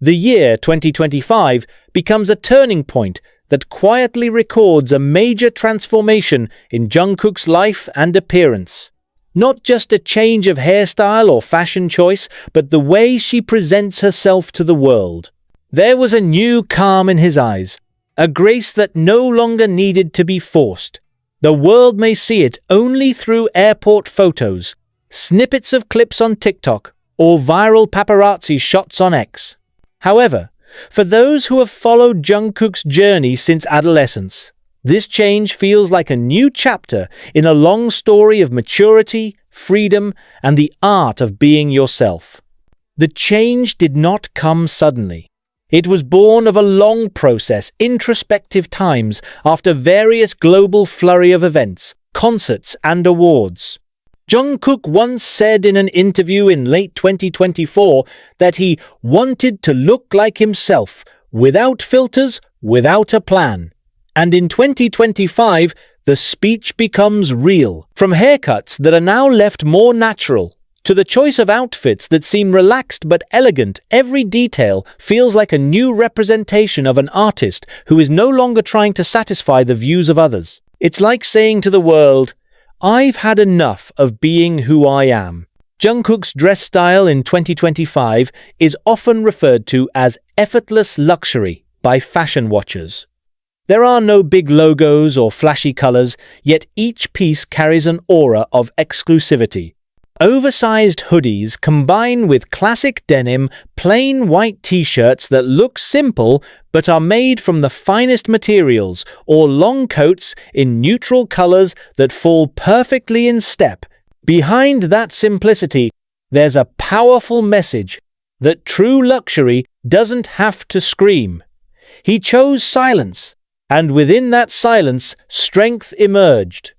The year 2025 becomes a turning point that quietly records a major transformation in Jungkook's life and appearance. Not just a change of hairstyle or fashion choice, but the way she presents herself to the world. There was a new calm in his eyes, a grace that no longer needed to be forced. The world may see it only through airport photos, snippets of clips on TikTok, or viral paparazzi shots on X. However, for those who have followed Jungkook's journey since adolescence, this change feels like a new chapter in a long story of maturity, freedom, and the art of being yourself. The change did not come suddenly. It was born of a long process, introspective times, after various global flurry of events, concerts, and awards. Jungkook once said in an interview in late 2024 that he wanted to look like himself, without filters, without a plan. And in 2025, the speech becomes real. From haircuts that are now left more natural, to the choice of outfits that seem relaxed but elegant, every detail feels like a new representation of an artist who is no longer trying to satisfy the views of others. It's like saying to the world, "I've had enough of being who I am." Jungkook's dress style in 2025 is often referred to as effortless luxury by fashion watchers. There are no big logos or flashy colors, yet each piece carries an aura of exclusivity. Oversized hoodies combine with classic denim, plain white t-shirts that look simple but are made from the finest materials, or long coats in neutral colors that fall perfectly in step. Behind that simplicity, there's a powerful message that true luxury doesn't have to scream. He chose silence, and within that silence, strength emerged.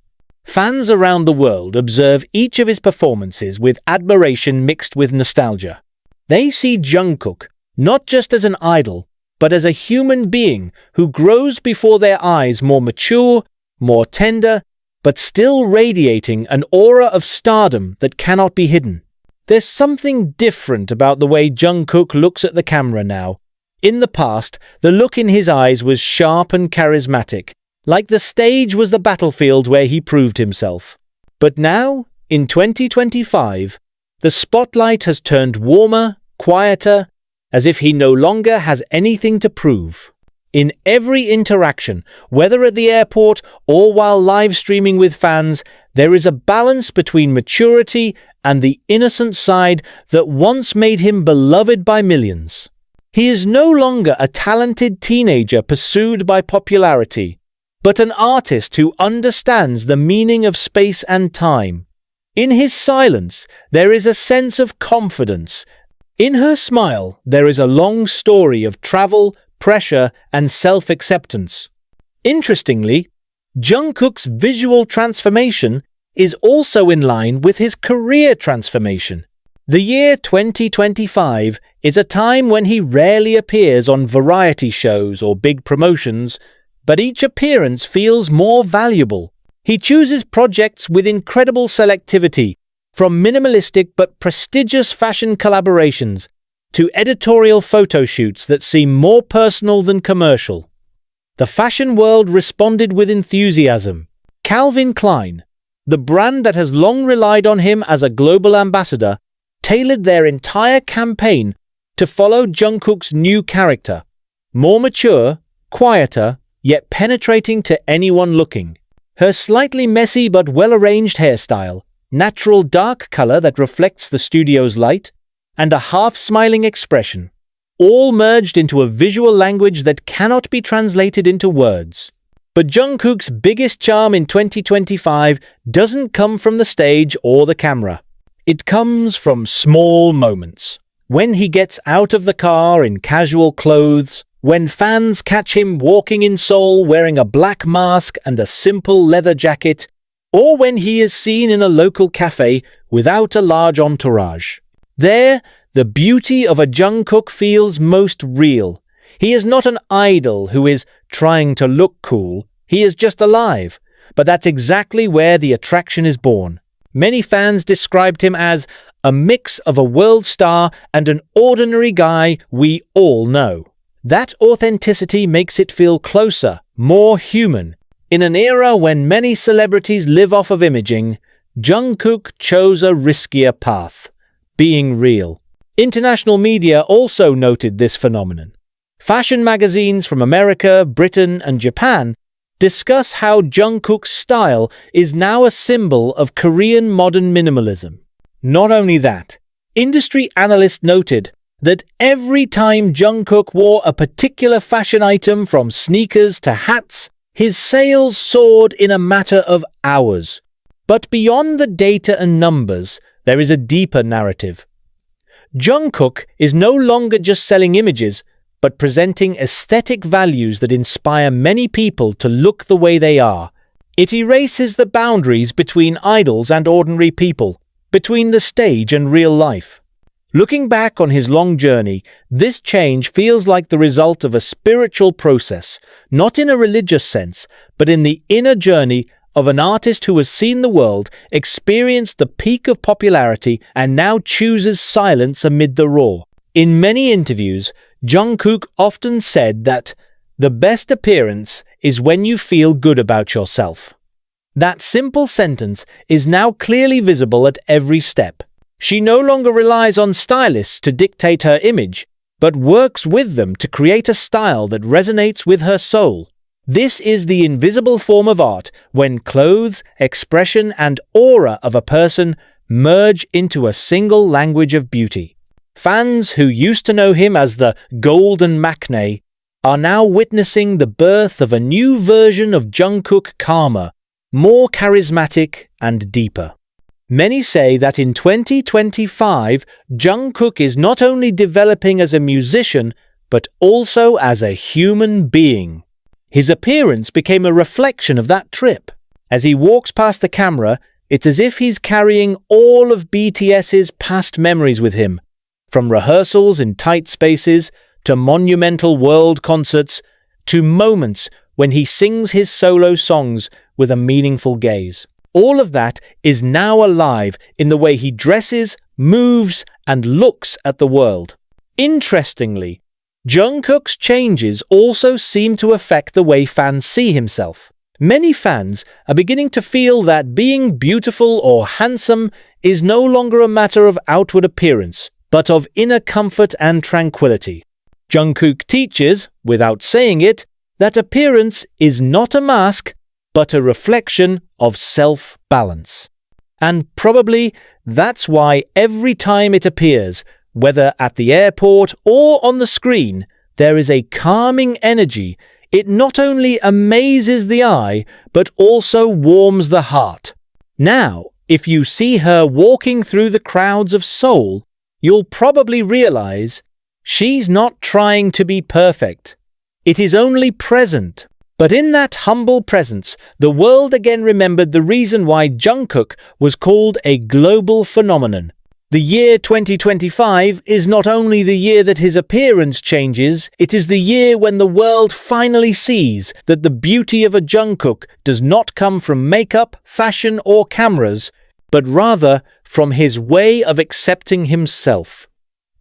Fans around the world observe each of his performances with admiration mixed with nostalgia. They see Jungkook not just as an idol, but as a human being who grows before their eyes, more mature, more tender, but still radiating an aura of stardom that cannot be hidden. There's something different about the way Jungkook looks at the camera now. In the past, the look in his eyes was sharp and charismatic, like the stage was the battlefield where he proved himself. But now, in 2025, the spotlight has turned warmer, quieter, as if he no longer has anything to prove. In every interaction, whether at the airport or while live streaming with fans, there is a balance between maturity and the innocent side that once made him beloved by millions. He is no longer a talented teenager pursued by popularity, but an artist who understands the meaning of space and time. In his silence, there is a sense of confidence. In her smile, there is a long story of travel, pressure, and self-acceptance. Interestingly, Jungkook's visual transformation is also in line with his career transformation. The year 2025 is a time when he rarely appears on variety shows or big promotions, but each appearance feels more valuable. He chooses projects with incredible selectivity, from minimalistic but prestigious fashion collaborations to editorial photo shoots that seem more personal than commercial. The fashion world responded with enthusiasm. Calvin Klein, the brand that has long relied on him as a global ambassador, tailored their entire campaign to follow Jungkook's new character, more mature, quieter, yet penetrating to anyone looking. Her slightly messy but well-arranged hairstyle, natural dark color that reflects the studio's light, and a half-smiling expression, all merged into a visual language that cannot be translated into words. But Jungkook's biggest charm in 2025 doesn't come from the stage or the camera. It comes from small moments. When he gets out of the car in casual clothes, when fans catch him walking in Seoul wearing a black mask and a simple leather jacket, or when he is seen in a local cafe without a large entourage. There, the beauty of a Jungkook feels most real. He is not an idol who is trying to look cool. He is just alive. But that's exactly where the attraction is born. Many fans described him as a mix of a world star and an ordinary guy we all know. That authenticity makes it feel closer, more human. In an era when many celebrities live off of imaging, Jungkook chose a riskier path, being real. International media also noted this phenomenon. Fashion magazines from America, Britain, and Japan discuss how Jungkook's style is now a symbol of Korean modern minimalism. Not only that, industry analysts noted that every time Jungkook wore a particular fashion item from sneakers to hats, his sales soared in a matter of hours. But beyond the data and numbers, there is a deeper narrative. Jungkook is no longer just selling images, but presenting aesthetic values that inspire many people to look the way they are. It erases the boundaries between idols and ordinary people, between the stage and real life. Looking back on his long journey, this change feels like the result of a spiritual process, not in a religious sense, but in the inner journey of an artist who has seen the world, experienced the peak of popularity, and now chooses silence amid the roar. In many interviews, Jungkook often said that the best appearance is when you feel good about yourself. That simple sentence is now clearly visible at every step. She no longer relies on stylists to dictate her image, but works with them to create a style that resonates with her soul. This is the invisible form of art when clothes, expression, and aura of a person merge into a single language of beauty. Fans who used to know him as the Golden Maknae are now witnessing the birth of a new version of Jungkook Karma, more charismatic and deeper. Many say that in 2025, Jungkook is not only developing as a musician, but also as a human being. His appearance became a reflection of that trip. As he walks past the camera, it's as if he's carrying all of BTS's past memories with him, from rehearsals in tight spaces, to monumental world concerts, to moments when he sings his solo songs with a meaningful gaze. All of that is now alive in the way he dresses, moves, and looks at the world. Interestingly, Jungkook's changes also seem to affect the way fans see himself. Many fans are beginning to feel that being beautiful or handsome is no longer a matter of outward appearance, but of inner comfort and tranquility. Jungkook teaches, without saying it, that appearance is not a mask, but a reflection of self-balance. And probably that's why every time it appears, whether at the airport or on the screen, there is a calming energy. It not only amazes the eye, but also warms the heart. Now, if you see her walking through the crowds of Seoul, you'll probably realize she's not trying to be perfect. It is only present. But in that humble presence, the world again remembered the reason why Jungkook was called a global phenomenon. The year 2025 is not only the year that his appearance changes, it is the year when the world finally sees that the beauty of a Jungkook does not come from makeup, fashion, or cameras, but rather from his way of accepting himself.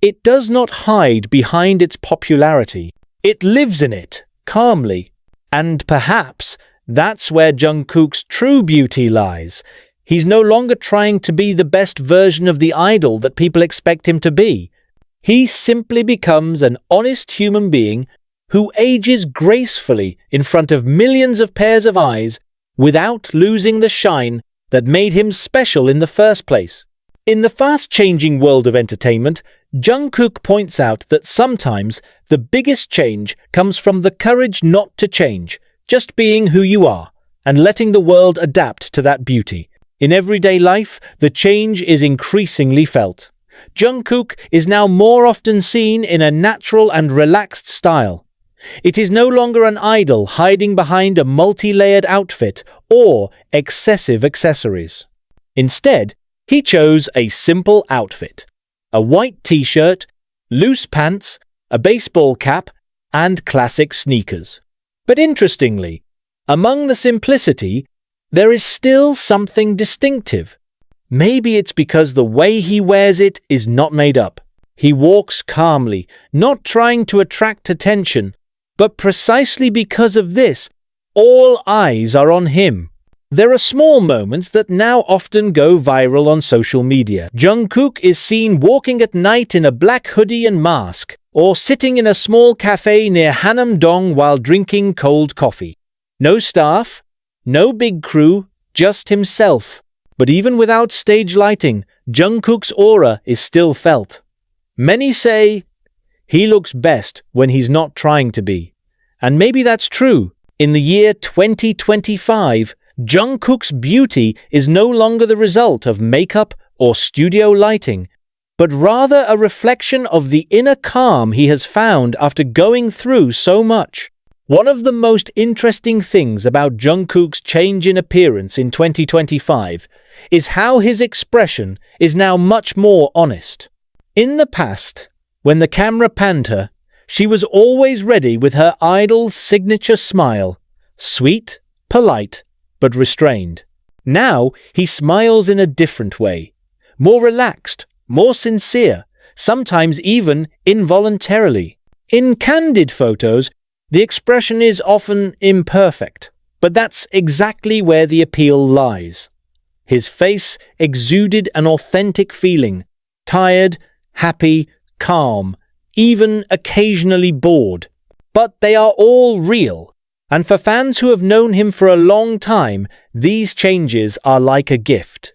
It does not hide behind its popularity. It lives in it, calmly. And perhaps that's where Jungkook's true beauty lies. He's no longer trying to be the best version of the idol that people expect him to be. He simply becomes an honest human being who ages gracefully in front of millions of pairs of eyes without losing the shine that made him special in the first place. In the fast-changing world of entertainment, Jungkook points out that sometimes the biggest change comes from the courage not to change, just being who you are, and letting the world adapt to that beauty. In everyday life, the change is increasingly felt. Jungkook is now more often seen in a natural and relaxed style. It is no longer an idol hiding behind a multi-layered outfit or excessive accessories. Instead, he chose a simple outfit: a white t-shirt, loose pants, a baseball cap, and classic sneakers. But interestingly, among the simplicity, there is still something distinctive. Maybe it's because the way he wears it is not made up. He walks calmly, not trying to attract attention, but precisely because of this, all eyes are on him. There are small moments that now often go viral on social media. Jungkook is seen walking at night in a black hoodie and mask, or sitting in a small cafe near Hanam-dong while drinking cold coffee. No staff, no big crew, just himself. But even without stage lighting, Jungkook's aura is still felt. Many say he looks best when he's not trying to be. And maybe that's true. In the year 2025, Jungkook's beauty is no longer the result of makeup or studio lighting, but rather a reflection of the inner calm he has found after going through so much. One of the most interesting things about Jungkook's change in appearance in 2025 is how his expression is now much more honest. In the past, when the camera panned her, she was always ready with her idol's signature smile, sweet, polite, but restrained. Now he smiles in a different way, more relaxed, more sincere, sometimes even involuntarily. In candid photos, the expression is often imperfect, but that's exactly where the appeal lies. His face exuded an authentic feeling, tired, happy, calm, even occasionally bored. But they are all real, and for fans who have known him for a long time, these changes are like a gift.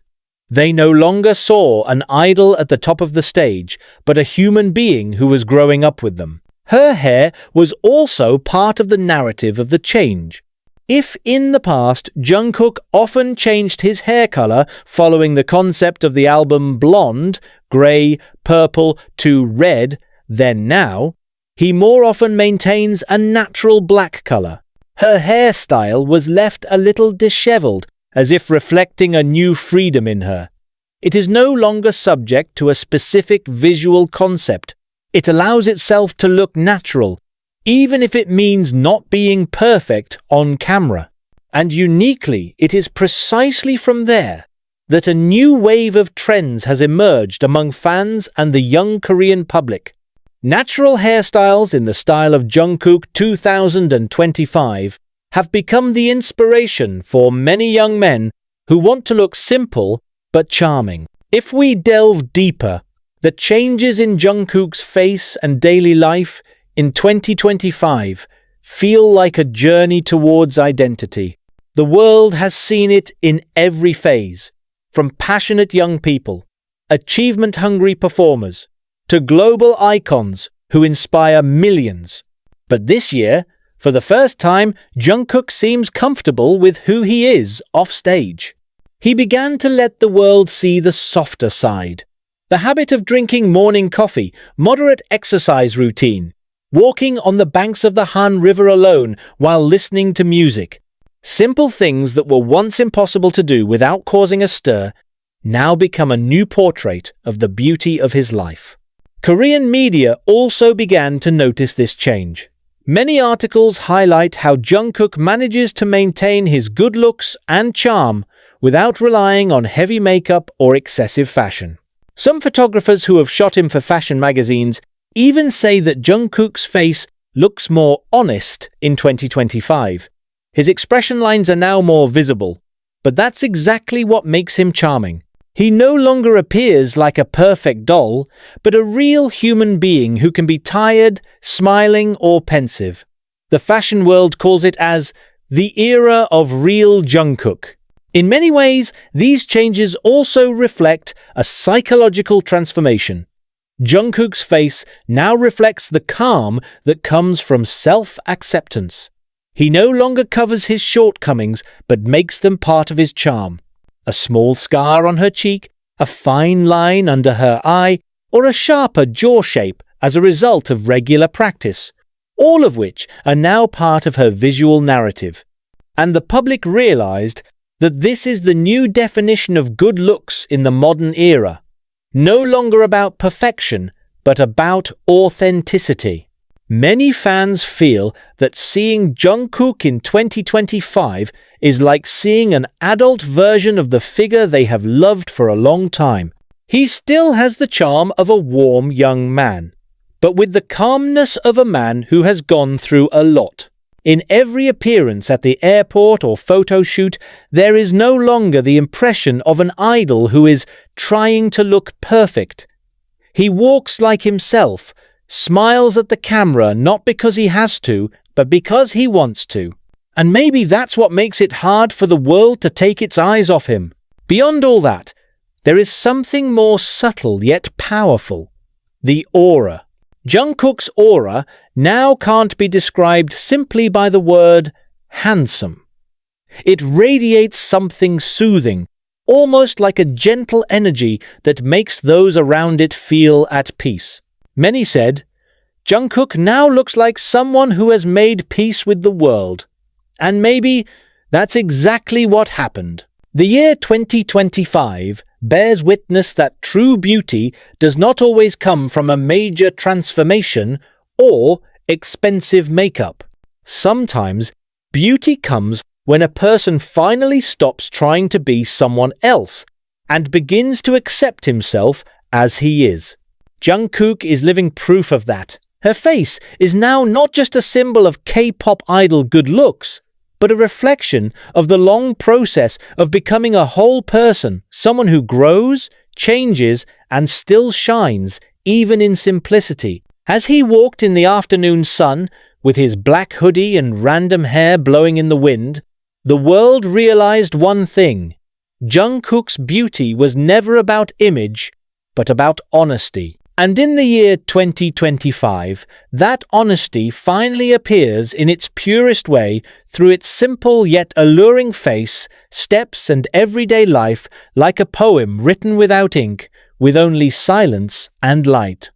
They no longer saw an idol at the top of the stage, but a human being who was growing up with them. Her hair was also part of the narrative of the change. If in the past Jungkook often changed his hair color following the concept of the album Blonde, grey, purple to red, then now, he more often maintains a natural black color. Her hairstyle was left a little disheveled, as if reflecting a new freedom in her. It is no longer subject to a specific visual concept. It allows itself to look natural, even if it means not being perfect on camera. And uniquely, it is precisely from there that a new wave of trends has emerged among fans and the young Korean public. Natural hairstyles in the style of Jungkook 2025 have become the inspiration for many young men who want to look simple but charming. If we delve deeper, the changes in Jungkook's face and daily life in 2025 feel like a journey towards identity. The world has seen it in every phase, from passionate young people, achievement-hungry performers, to global icons who inspire millions. But this year, for the first time, Jungkook seems comfortable with who he is off stage. He began to let the world see the softer side. The habit of drinking morning coffee, moderate exercise routine, walking on the banks of the Han River alone while listening to music. Simple things that were once impossible to do without causing a stir now become a new portrait of the beauty of his life. Korean media also began to notice this change. Many articles highlight how Jungkook manages to maintain his good looks and charm without relying on heavy makeup or excessive fashion. Some photographers who have shot him for fashion magazines even say that Jungkook's face looks more honest in 2025. His expression lines are now more visible, but that's exactly what makes him charming. He no longer appears like a perfect doll, but a real human being who can be tired, smiling, or pensive. The fashion world calls it as the era of real Jungkook. In many ways, these changes also reflect a psychological transformation. Jungkook's face now reflects the calm that comes from self-acceptance. He no longer covers his shortcomings, but makes them part of his charm. A small scar on her cheek, a fine line under her eye, or a sharper jaw shape as a result of regular practice, all of which are now part of her visual narrative. And the public realized that this is the new definition of good looks in the modern era. No longer about perfection, but about authenticity. Many fans feel that seeing Jungkook in 2025 is like seeing an adult version of the figure they have loved for a long time. He still has the charm of a warm young man, but with the calmness of a man who has gone through a lot. In every appearance at the airport or photo shoot, there is no longer the impression of an idol who is trying to look perfect. He walks like himself, smiles at the camera not because he has to, but because he wants to. And maybe that's what makes it hard for the world to take its eyes off him. Beyond all that, there is something more subtle yet powerful: the aura. Jungkook's aura now can't be described simply by the word handsome. It radiates something soothing, almost like a gentle energy that makes those around it feel at peace. Many said, Jungkook now looks like someone who has made peace with the world. And maybe that's exactly what happened. The year 2025 bears witness that true beauty does not always come from a major transformation or expensive makeup. Sometimes beauty comes when a person finally stops trying to be someone else and begins to accept himself as he is. Jungkook is living proof of that. Her face is now not just a symbol of K-pop idol good looks, but a reflection of the long process of becoming a whole person, someone who grows, changes, and still shines, even in simplicity. As he walked in the afternoon sun, with his black hoodie and random hair blowing in the wind, the world realized one thing: Jungkook's beauty was never about image, but about honesty. And in the year 2025, that honesty finally appears in its purest way through its simple yet alluring face, steps, and everyday life, like a poem written without ink, with only silence and light.